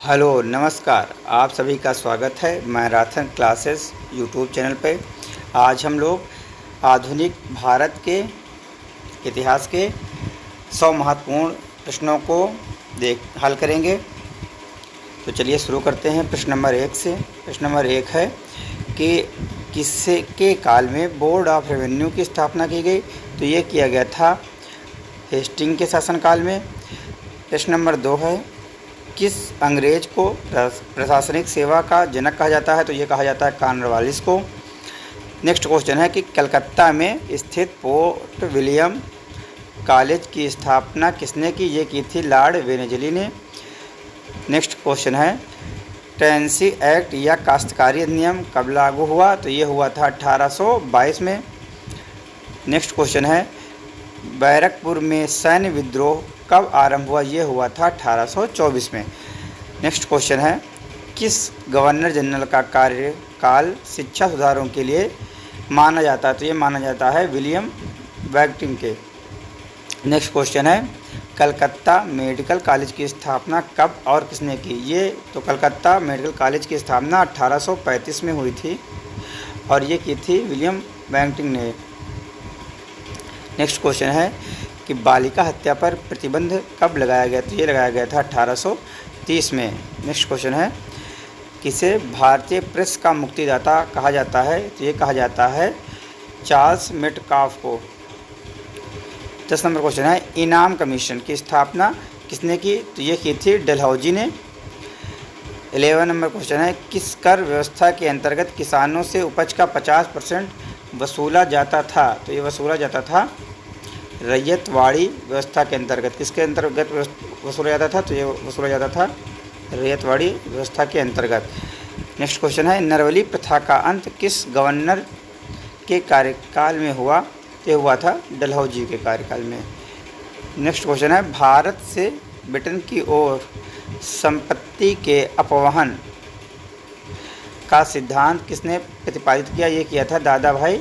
Hello नमस्कार। आप सभी का स्वागत है मैराथन क्लासेस यूट्यूब चैनल पे। आज हम लोग आधुनिक भारत के इतिहास के 100 महत्वपूर्ण प्रश्नों को हल करेंगे। तो चलिए शुरू करते हैं प्रश्न नंबर 1 से। प्रश्न नंबर 1 है कि किससे के काल में बोर्ड ऑफ रेवेन्यू की स्थापना की गई। तो ये किया गया था हेस्टिंग के शासनकाल में। प्रश्न नंबर 2 है किस अंग्रेज को प्रशासनिक सेवा का जनक कहा जाता है। तो ये कहा जाता है कॉर्नवालिस को। नेक्स्ट क्वेश्चन है कि कलकत्ता में स्थित पोर्ट विलियम कॉलेज की स्थापना किसने की। ये की थी लॉर्ड वेलेस्ली ने। नेक्स्ट क्वेश्चन है टेनेसी एक्ट या काश्तकारी अधिनियम कब लागू हुआ। तो ये हुआ था 1822 में। नेक्स्ट क्वेश्चन है बैरकपुर में सैन्य विद्रोह कब आरंभ हुआ। ये हुआ था 1824 में। नेक्स्ट क्वेश्चन है किस गवर्नर जनरल का कार्यकाल शिक्षा सुधारों के लिए माना जाता है। तो ये माना जाता है विलियम बेंटिंक के। नेक्स्ट क्वेश्चन है कलकत्ता मेडिकल कॉलेज की स्थापना कब और किसने की। ये तो कलकत्ता मेडिकल कॉलेज की स्थापना 1835 में हुई थी और ये की थी विलियम बेंटिंक ने। नेक्स्ट क्वेश्चन है कि बालिका हत्या पर प्रतिबंध कब लगाया गया। तो ये लगाया गया था 1830 में। नेक्स्ट क्वेश्चन है किसे भारतीय प्रेस का मुक्तिदाता कहा जाता है। तो ये कहा जाता है चार्ल्स मेटकाफ को। 10 नंबर क्वेश्चन है इनाम कमीशन की स्थापना किसने की। तो ये की थी डलहौजी ने। 11 नंबर क्वेश्चन है किस कर व्यवस्था के अंतर्गत किसानों से उपज का 50% वसूला जाता था। तो ये वसूला जाता था रैयतवाड़ी व्यवस्था के अंतर्गत। किसके अंतर्गत वसूला जाता था। तो ये वसूला जाता था रैयतवाड़ी व्यवस्था के अंतर्गत। नेक्स्ट क्वेश्चन है नरवली प्रथा का अंत किस गवर्नर के कार्यकाल में हुआ। तो ये हुआ था डलहौजी के कार्यकाल में। नेक्स्ट क्वेश्चन है भारत से ब्रिटेन की ओर संपत्ति के अपवहन का सिद्धांत किसने प्रतिपादित किया। ये किया था दादा भाई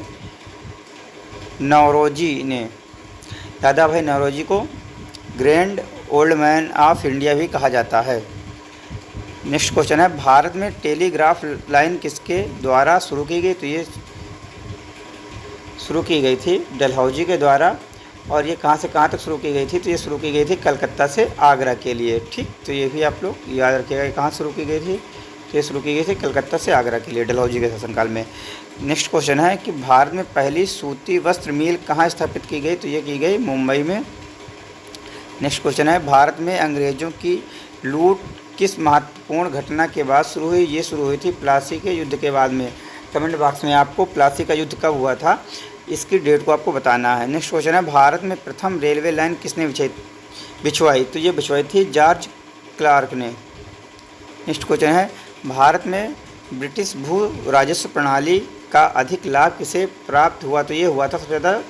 नौरोजी ने। दादा भाई नौरोजी को grand old man of India भी कहा जाता है। नेक्स्ट क्वेश्चन है भारत में टेलीग्राफ लाइन किसके द्वारा शुरू की गई। तो ये शुरू की गई थी डलहौजी के द्वारा। और ये कहाँ से कहाँ तक शुरू की गई थी। तो ये शुरू की गई थी कलकत्ता से आगरा के लिए। ठीक, तो ये भी आप लोग याद रखिएगा कहाँ शुरू की गई थी। तो ये शुरू की गई थी कलकत्ता से आगरा के लिए डलहौजी के शासनकाल में। नेक्स्ट क्वेश्चन है कि भारत में पहली सूती वस्त्र मिल कहाँ स्थापित की गई। तो ये की गई मुंबई में। नेक्स्ट क्वेश्चन है भारत में अंग्रेज़ों की लूट किस महत्वपूर्ण घटना के बाद शुरू हुई। ये शुरू हुई थी प्लासी के युद्ध के बाद में। कमेंट बॉक्स में आपको प्लासी का युद्ध कब हुआ था इसकी डेट को आपको बताना है। नेक्स्ट क्वेश्चन है भारत में प्रथम रेलवे लाइन किसने बिछवाई। तो ये बिछवाई थी जॉर्ज क्लार्क ने। नेक्स्ट क्वेश्चन है भारत में ब्रिटिश भू राजस्व प्रणाली का अधिक लाभ किसे प्राप्त हुआ। तो ये हुआ था सबसे ज़्यादा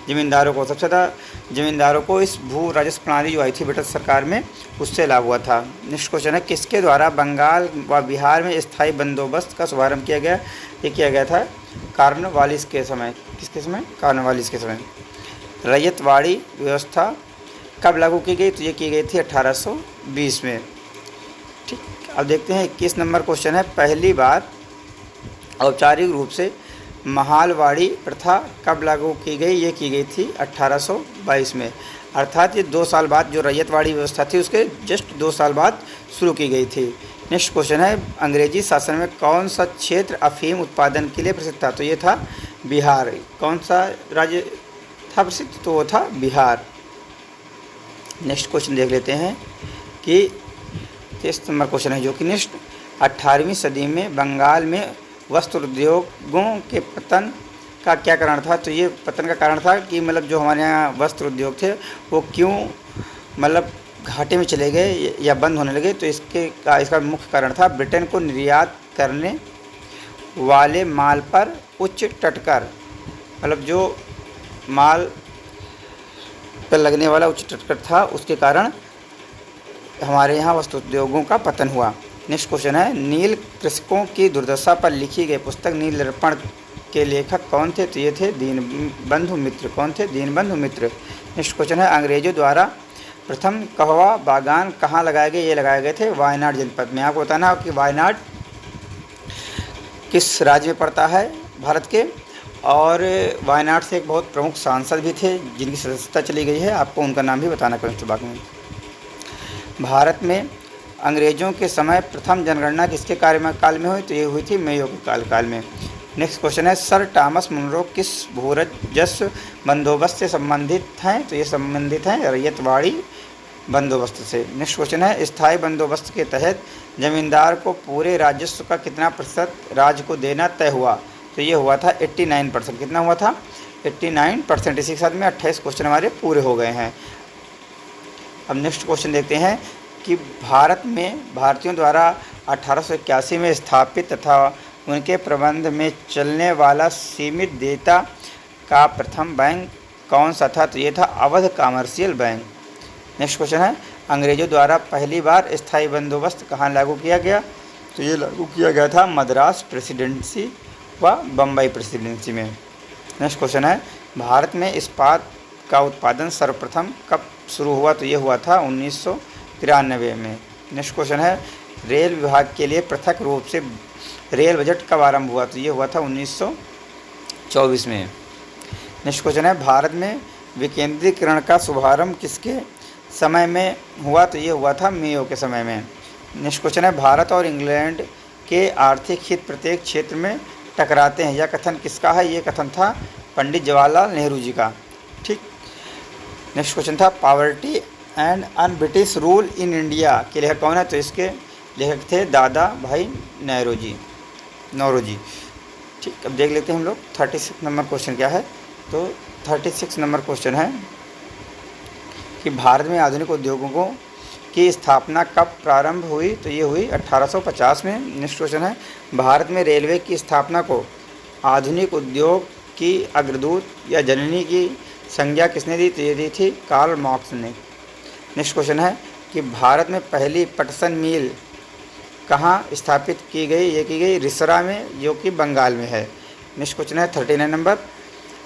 ज़मींदारों को। सबसे ज़्यादा ज़मींदारों को इस भू राजस्व प्रणाली जो आई थी ब्रिटिश सरकार में उससे लाभ हुआ था। नेक्स्ट क्वेश्चन है किसके द्वारा बंगाल व बिहार में स्थायी बंदोबस्त का शुभारंभ किया गया। ये किया गया था कॉर्नवालिस के समय। किसके समय। कॉर्नवालिस के समय। रैयतवाड़ी व्यवस्था कब लागू की गई। तो ये की गई थी 1820 में। ठीक, अब देखते हैं 21 नंबर क्वेश्चन है पहली बार औपचारिक रूप से महालवाड़ी प्रथा कब लागू की गई। ये की गई थी 1822 में। अर्थात ये 2 साल बाद जो रैयतवाड़ी व्यवस्था थी उसके जस्ट 2 साल बाद शुरू की गई थी। नेक्स्ट क्वेश्चन है अंग्रेजी शासन में कौन सा क्षेत्र अफीम उत्पादन के लिए प्रसिद्ध था। तो ये था बिहार। कौन सा राज्य था प्रसिद्ध। तो वो था बिहार। नेक्स्ट क्वेश्चन देख लेते हैं कि 23 नंबर क्वेश्चन है जो कि नेक्स्ट 18वीं सदी में बंगाल में वस्त्र उद्योगों के पतन का क्या कारण था। तो ये पतन का कारण था कि मतलब जो हमारे यहाँ वस्त्र उद्योग थे वो क्यों मतलब घाटे में चले गए या बंद होने लगे। तो इसका मुख्य कारण था ब्रिटेन को निर्यात करने वाले माल पर उच्च टटकर। मतलब जो माल पर लगने वाला उच्च टटकर था उसके कारण हमारे यहाँ वस्त्र उद्योगों का पतन हुआ। नेक्स्ट क्वेश्चन है नील कृषकों की दुर्दशा पर लिखी गई पुस्तक नील दर्पण के लेखक कौन थे। तो ये थे दीनबंधु मित्र। कौन थे। दीनबंधु मित्र। नेक्स्ट क्वेश्चन है अंग्रेजों द्वारा प्रथम कहवा बागान कहाँ लगाए गए? ये लगाए गए थे वायनाड जनपद में। आपको बताना है कि वायनाड किस राज्य में पड़ता है भारत के, और वायनाड से एक बहुत प्रमुख सांसद भी थे जिनकी सदस्यता चली गई है, आपको उनका नाम भी बताना कमेंट बॉक्स में। भारत में अंग्रेजों के समय प्रथम जनगणना किसके कार्यकाल में हुई? तो ये हुई थी मेयो के काल में। नेक्स्ट क्वेश्चन है, सर टॉमस मुनरो किस भूराजस्व बंदोबस्त से संबंधित हैं? तो ये संबंधित हैं रैयतवाड़ी बंदोबस्त से। नेक्स्ट क्वेश्चन है, स्थायी बंदोबस्त के तहत जमींदार को पूरे राजस्व का कितना प्रतिशत राज्य को देना तय हुआ? तो ये हुआ था 89%। कितना हुआ था? 89%। इसी के साथ में 28 क्वेश्चन हमारे पूरे हो गए हैं। अब नेक्स्ट क्वेश्चन देखते हैं कि भारत में भारतीयों द्वारा 1881 में स्थापित तथा उनके प्रबंध में चलने वाला सीमित देयता का प्रथम बैंक कौन सा था? तो ये था Awadh commercial bank. Next question है, अंग्रेजों द्वारा पहली बार स्थायी बंदोबस्त कहाँ लागू किया गया? तो ये लागू किया गया था मद्रास प्रेसिडेंसी व बम्बई प्रेसिडेंसी में। नेक्स्ट क्वेश्चन है, भारत में इस्पात का उत्पादन सर्वप्रथम कब शुरू हुआ? तो ये हुआ था 1993 में। नेक्स्ट क्वेश्चन है, रेल विभाग के लिए पृथक रूप से रेल बजट कब आरंभ हुआ? तो ये हुआ था 1924 में। नेक्स्ट क्वेश्चन है, भारत में विकेंद्रीकरण का शुभारंभ किसके समय में हुआ? तो ये हुआ था मेयो के समय में। नेक्स्ट क्वेश्चन है, भारत और इंग्लैंड के आर्थिक हित प्रत्येक क्षेत्र में टकराते हैं, यह कथन किसका है? ये कथन था पंडित जवाहरलाल नेहरू जी का। ठीक। नेक्स्ट क्वेश्चन था, poverty and un British rule in India के लेखक कौन है? तो इसके लेखक थे दादा भाई नौरोजी। ठीक। अब देख लेते हैं हम लोग 36 नंबर क्वेश्चन क्या है। तो 36 नंबर क्वेश्चन है कि भारत में आधुनिक उद्योगों की स्थापना कब प्रारंभ हुई? तो ये हुई 1850 में। नेक्स्ट क्वेश्चन है, भारत में रेलवे की स्थापना को आधुनिक उद्योग की अग्रदूत या जननी की संज्ञा किसने दी? तो ये दी थी कार्ल मार्क्स ने। नेक्स्ट क्वेश्चन है कि भारत में पहली पटसन मिल कहाँ स्थापित की गई? ये की गई रिसरा में, जो कि बंगाल में है। नेक्स्ट क्वेश्चन है 39 नंबर,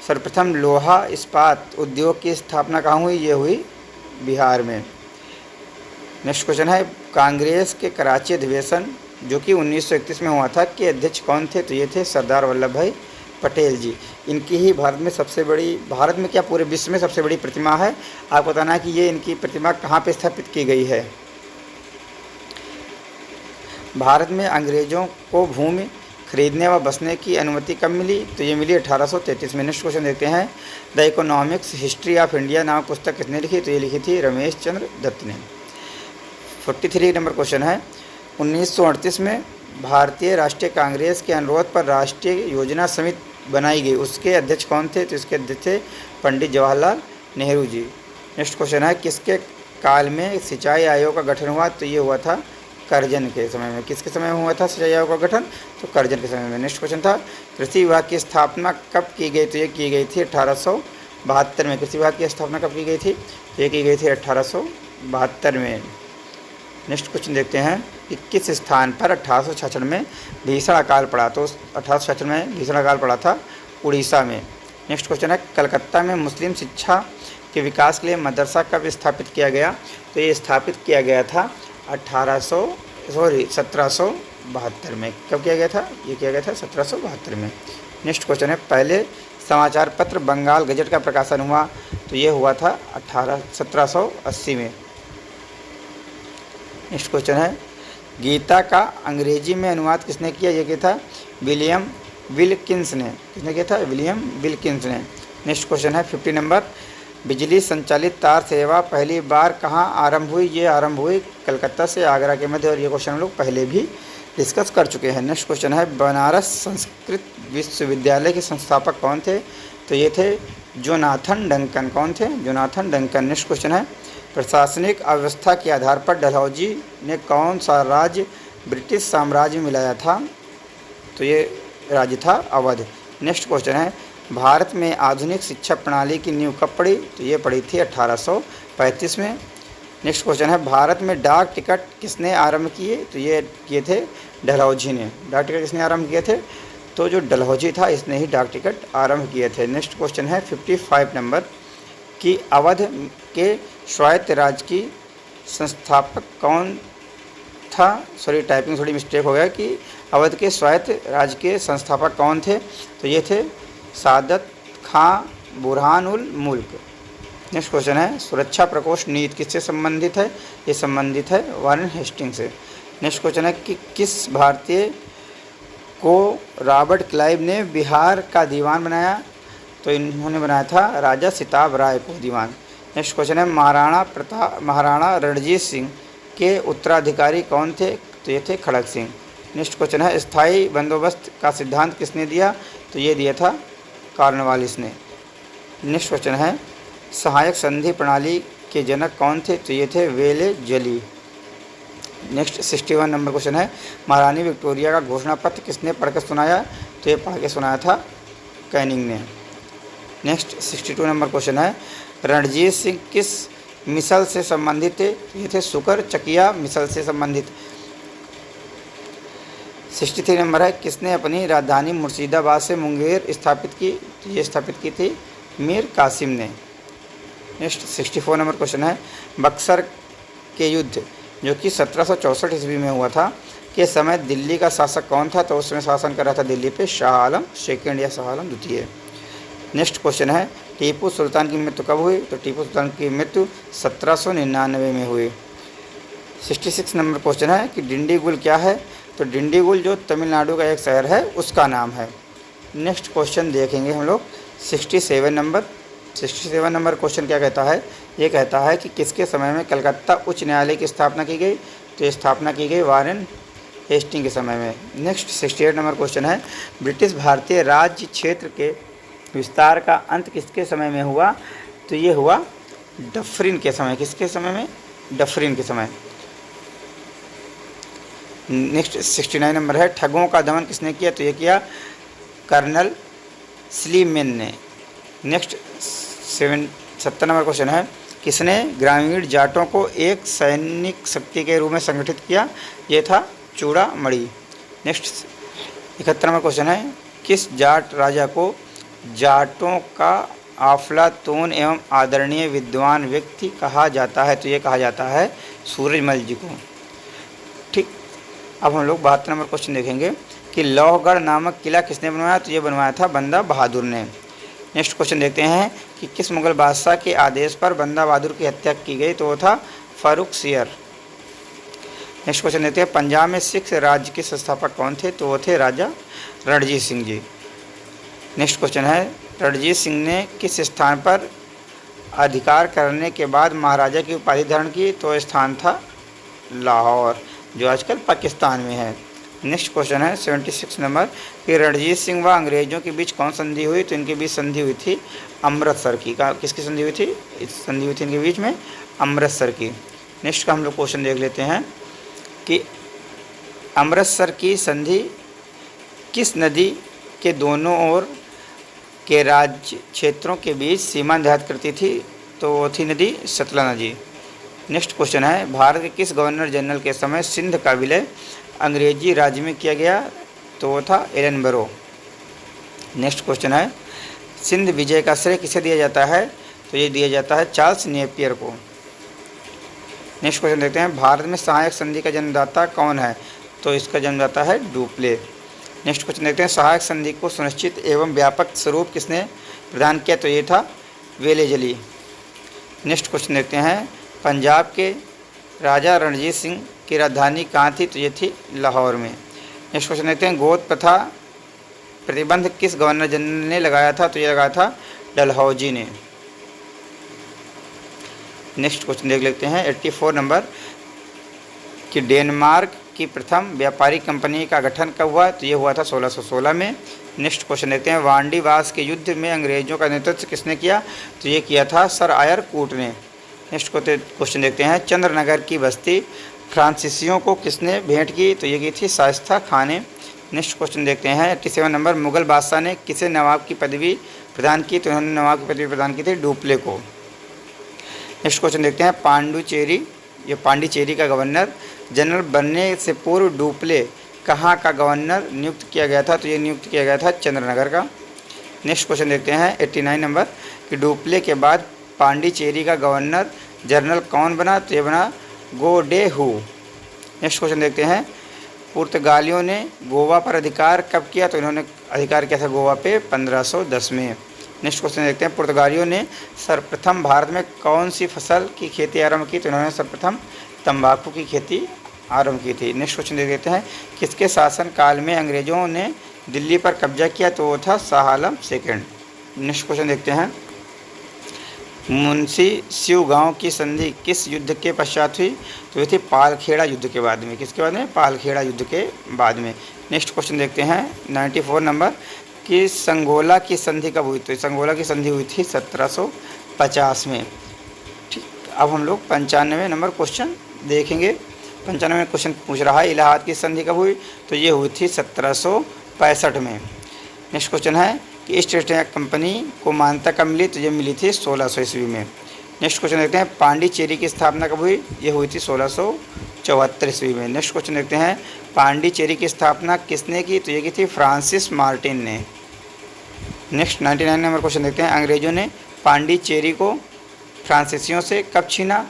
सर्वप्रथम लोहा इस्पात उद्योग की स्थापना कहाँ हुई? ये हुई बिहार में। नेक्स्ट क्वेश्चन है, कांग्रेस के कराची अधिवेशन जो कि 1931 में हुआ था के अध्यक्ष कौन थे? तो ये थे सरदार वल्लभ भाई पटेल जी। इनकी ही भारत में सबसे बड़ी, भारत में क्या पूरे विश्व में सबसे बड़ी प्रतिमा है। आपको बताना है कि ये इनकी प्रतिमा कहाँ पे स्थापित की गई है। भारत में अंग्रेज़ों को भूमि खरीदने व बसने की अनुमति कब मिली? तो ये मिली 1833 में। नेक्स्ट क्वेश्चन देखते हैं, the economics history of India नामक पुस्तक किसने लिखी? तो ये लिखी थी रमेश चंद्र दत्त ने। 43 नंबर क्वेश्चन है, 1938 में भारतीय राष्ट्रीय कांग्रेस के अनुरोध पर राष्ट्रीय योजना समिति बनाई गई, उसके अध्यक्ष कौन थे? तो इसके अध्यक्ष थे पंडित जवाहरलाल नेहरू जी। नेक्स्ट क्वेश्चन है, किसके काल में सिंचाई आयोग का गठन हुआ? तो ये हुआ था करजन के समय में। किसके समय में हुआ था सिंचाई आयोग का गठन? तो करजन के समय में। नेक्स्ट क्वेश्चन था, कृषि विभाग की स्थापना कब की गई? तो ये की गई थी 1872 में। कृषि विभाग की स्थापना कब की गई थी? तो ये की गई थी 1872 में। नेक्स्ट क्वेश्चन देखते हैं कि किस स्थान पर 1866 में भीषण अकाल पड़ा? तो 1866 में भीषण अकाल पड़ा था उड़ीसा में। नेक्स्ट क्वेश्चन है, कलकत्ता में मुस्लिम शिक्षा के विकास के लिए मदरसा कब स्थापित किया गया? तो ये स्थापित किया गया था 1772 में। कब किया गया था? ये किया गया था 1772 में। नेक्स्ट क्वेश्चन है, पहले समाचार पत्र बंगाल गजट का प्रकाशन हुआ? तो ये हुआ था 1780 में। नेक्स्ट क्वेश्चन है, गीता का अंग्रेजी में अनुवाद किसने किया? ये किया था विलियम विल्किंस ने। किसने किया था? विलियम विल्किंस ने। नेक्स्ट क्वेश्चन है 50 नंबर, बिजली संचालित तार सेवा पहली बार कहाँ आरंभ हुई? ये आरंभ हुई कलकत्ता से आगरा के मध्य, और ये क्वेश्चन हम लोग पहले भी डिस्कस कर चुके हैं। नेक्स्ट क्वेश्चन है, बनारस संस्कृत विश्वविद्यालय के संस्थापक कौन थे? तो ये थे जोनाथन डंकन। कौन थे? Jonathan Duncan. नेक्स्ट क्वेश्चन है, प्रशासनिक अव्यवस्था के आधार पर डलहौजी ने कौन सा राज्य ब्रिटिश साम्राज्य में मिलाया था? तो ये राज्य था अवध। नेक्स्ट क्वेश्चन है, भारत में आधुनिक शिक्षा प्रणाली की नींव कब पड़ी? तो ये पड़ी थी 1835 में। नेक्स्ट क्वेश्चन है, भारत में डाक टिकट किसने आरंभ किए? तो ये किए थे डलहौजी ने। डाक टिकट किसने आरंभ किए थे? तो जो डलहौजी था इसने ही डाक टिकट आरंभ किए थे। नेक्स्ट क्वेश्चन है 55 नंबर, कि अवध के स्वायत्त राज्य की संस्थापक कौन था। सॉरी, टाइपिंग थोड़ी मिस्टेक हो गया कि अवध के स्वायत्त राज्य के संस्थापक कौन थे, तो ये थे सादत खां बुरहान उल मुल्क। नेक्स्ट क्वेश्चन है सुरक्षा प्रकोष्ठ नीति किससे संबंधित है, ये संबंधित है वारेन हेस्टिंग से। नेक्स्ट क्वेश्चन है कि किस भारतीय को रॉबर्ट क्लाइव ने बिहार का दीवान बनाया, तो इन्होंने बनाया था राजा सिताब राय को दीवान। नेक्स्ट क्वेश्चन है महाराणा रणजीत सिंह के उत्तराधिकारी कौन थे, तो ये थे खड़क सिंह। नेक्स्ट क्वेश्चन है स्थायी बंदोबस्त का सिद्धांत किसने दिया, तो ये दिया था कॉर्नवालिस ने। नेक्स्ट क्वेश्चन है सहायक संधि प्रणाली के जनक कौन थे, तो ये थे वेलेजली। नेक्स्ट 61 नंबर क्वेश्चन है महारानी विक्टोरिया का घोषणा पत्र किसने पढ़कर सुनाया, तो ये पढ़ के सुनाया था कैनिंग ने। नेक्स्ट 62 नंबर क्वेश्चन है रणजीत सिंह किस मिसल से संबंधित थे, तो ये थे सुकर चकिया मिसल से संबंधित। 63 नंबर है किसने अपनी राजधानी मुर्शिदाबाद से मुंगेर स्थापित की, तो ये स्थापित की थी मीर कासिम ने। नेक्स्ट 64 नंबर क्वेश्चन है बक्सर के युद्ध जो कि 1764 ईस्वी में हुआ था के समय दिल्ली का शासक कौन था, तो उसमें शासन कर रहा था दिल्ली पे शाह आलम सेकेंड या शाह आलम द्वितीय। नेक्स्ट क्वेश्चन है टीपू सुल्तान की मृत्यु कब हुई, तो टीपू सुल्तान की मृत्यु 1799 में हुई। 66 नंबर क्वेश्चन है कि डिंडीगुल क्या है, तो डिंडीगुल जो तमिलनाडु का एक शहर है उसका नाम है। नेक्स्ट क्वेश्चन देखेंगे हम लोग 67 नंबर क्वेश्चन क्या कहता है, ये कहता है कि किसके समय में कलकत्ता उच्च न्यायालय की स्थापना की गई, तो ये स्थापना की गई वारेन हेस्टिंग के समय में। नेक्स्ट 68 नंबर क्वेश्चन है ब्रिटिश भारतीय राज्य क्षेत्र के विस्तार का अंत किसके समय में हुआ, तो ये हुआ डफरिन के समय। किसके समय में, डफरिन के समय। नेक्स्ट 69 नंबर है ठगों का दमन किसने किया, तो ये किया कर्नल स्लीमेन ने। नेक्स्ट 70 नंबर क्वेश्चन है किसने ग्रामीण जाटों को एक सैनिक शक्ति के रूप में संगठित किया, ये था चूड़ामणि। नेक्स्ट 71 नंबर क्वेश्चन है किस जाट राजा को जाटों का अफलातून एवं आदरणीय विद्वान व्यक्ति कहा जाता है, तो ये कहा जाता है सूरजमल जी को। ठीक, अब हम लोग 72 नंबर क्वेश्चन देखेंगे कि लोहगढ़ नामक किला किसने बनवाया, तो ये बनवाया था बंदा बहादुर ने। नेक्स्ट क्वेश्चन देखते हैं कि किस मुगल बादशाह के आदेश पर बंदा बहादुर की हत्या की गई, तो वो था फारूक सियर। नेक्स्ट क्वेश्चन देखते हैं पंजाब में सिख राज्य के संस्थापक कौन थे, तो वो थे राजा रणजीत सिंह जी। नेक्स्ट क्वेश्चन है रणजीत सिंह ने किस स्थान पर अधिकार करने के बाद महाराजा की उपाधि धारण की, तो स्थान था लाहौर जो आजकल पाकिस्तान में है। नेक्स्ट क्वेश्चन है 76 नंबर कि रणजीत सिंह व अंग्रेजों के बीच कौन संधि हुई, तो इनके बीच संधि हुई थी अमृतसर की। किसकी संधि हुई थी, संधि हुई थी इनके बीच में अमृतसर की। नेक्स्ट का हम लोग क्वेश्चन देख लेते हैं कि अमृतसर की संधि किस नदी के दोनों ओर के राज्य क्षेत्रों के बीच सीमा निर्धारित करती थी, तो वो थी नदी सतलज नदी। नेक्स्ट क्वेश्चन है भारत के किस गवर्नर जनरल के समय सिंध का विलय अंग्रेजी राज्य में किया गया, तो वो था एलनबरो। नेक्स्ट क्वेश्चन है सिंध विजय का श्रेय किसे दिया जाता है, तो ये दिया जाता है चार्ल्स नेपियर को। नेक्स्ट क्वेश्चन देखते हैं भारत में सहायक संधि का जन्मदाता कौन है, तो इसका जन्मदाता है डुप्ले। नेक्स्ट क्वेश्चन देखते हैं सहायक संधि को सुनिश्चित एवं व्यापक स्वरूप किसने प्रदान किया, तो ये था वेलेजली। नेक्स्ट क्वेश्चन देखते हैं पंजाब के राजा रणजीत सिंह की राजधानी कहाँ थी, तो ये थी लाहौर में। नेक्स्ट क्वेश्चन देखते हैं गोद प्रथा प्रतिबंध किस गवर्नर जनरल ने लगाया था, तो ये लगाया था डलहौजी ने। नेक्स्ट क्वेश्चन देख लेते हैं 84 नंबर कि डेनमार्क की प्रथम व्यापारिक कंपनी का गठन कब हुआ, तो ये हुआ था 1616 में। नेक्स्ट क्वेश्चन देखते हैं वांडीवास के युद्ध में अंग्रेजों का नेतृत्व किसने किया, तो ये किया था सर आयर कूट ने। नेक्स्ट क्वेश्चन देखते हैं चंद्रनगर की बस्ती फ्रांसीसियों को किसने भेंट की, तो ये की थी शाइस्ता खान ने। नेक्स्ट क्वेश्चन देखते हैं 87 नंबर मुगल बादशाह ने किसे नवाब की पदवी प्रदान की, तो उन्होंने नवाब की पदवी प्रदान की थी डुप्ले को। नेक्स्ट क्वेश्चन देखते हैं पांडिचेरी का गवर्नर जनरल बनने से पूर्व डुप्ले कहाँ का गवर्नर नियुक्त किया गया था, तो ये नियुक्त किया गया था चंद्रनगर का। नेक्स्ट क्वेश्चन देखते हैं 89 नंबर कि डुप्ले के बाद पांडिचेरी का गवर्नर जनरल कौन बना? तो ये बना गोडेहू। नेक्स्ट क्वेश्चन देखते हैं, पुर्तगालियों ने गोवा पर अधिकार कब किया? तो इन्होंने अधिकार किया था गोवा पे 1510 में। नेक्स्ट क्वेश्चन देखते हैं, पुर्तगालियों ने सर्वप्रथम भारत में कौन सी फसल की खेती आरंभ की? तो इन्होंने सर्वप्रथम तंबाकू की खेती आरंभ की थी। नेक्स्ट क्वेश्चन देख लेते हैं, किसके शासन काल में अंग्रेजों ने दिल्ली पर कब्जा किया? तो वो था Shah Alam second. Next question देखते हैं, मुंशी शिवगांव की संधि किस युद्ध के पश्चात हुई? तो ये थी पालखेड़ा युद्ध के बाद में। किसके बाद में? पालखेड़ा युद्ध के बाद में। नेक्स्ट क्वेश्चन देखते हैं 94 नंबर, कि संगोला की संधि कब हुई? तो संगोला की संधि हुई थी 1750 में। ठीक, अब हम लोग 95 नंबर क्वेश्चन देखेंगे। 95 क्वेश्चन पूछ रहा है, इलाहाबाद की संधि कब हुई? तो ये हुई थी 1765 में। नेक्स्ट क्वेश्चन है कि ईस्ट इंडिया कंपनी को मान्यता कब मिली? तो ये मिली थी 1600 ईस्वी में। नेक्स्ट क्वेश्चन देखते हैं, पांडिचेरी की स्थापना कब हुई? ये हुई थी 1674 ईस्वी में। नेक्स्ट क्वेश्चन देखते हैं, पांडिचेरी की स्थापना किसने की? तो ये की थी फ्रांसिस मार्टिन ने। नेक्स्ट 99 नंबर क्वेश्चन देखते हैं, अंग्रेजों ने पांडिचेरी को फ्रांसीसियों से कब छीना?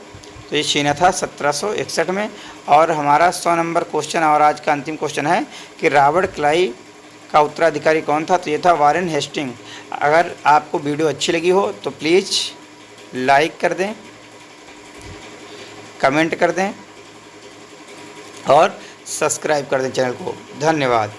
तो ये छीना था 1761 में। और हमारा 100 नंबर क्वेश्चन और आज का अंतिम क्वेश्चन है कि रॉबर्ट क्लाइव का उत्तराधिकारी कौन था? तो ये था वारेन हेस्टिंग। अगर आपको वीडियो अच्छी लगी हो तो प्लीज़ लाइक कर दें, कमेंट कर दें और सब्सक्राइब कर दें चैनल को। धन्यवाद।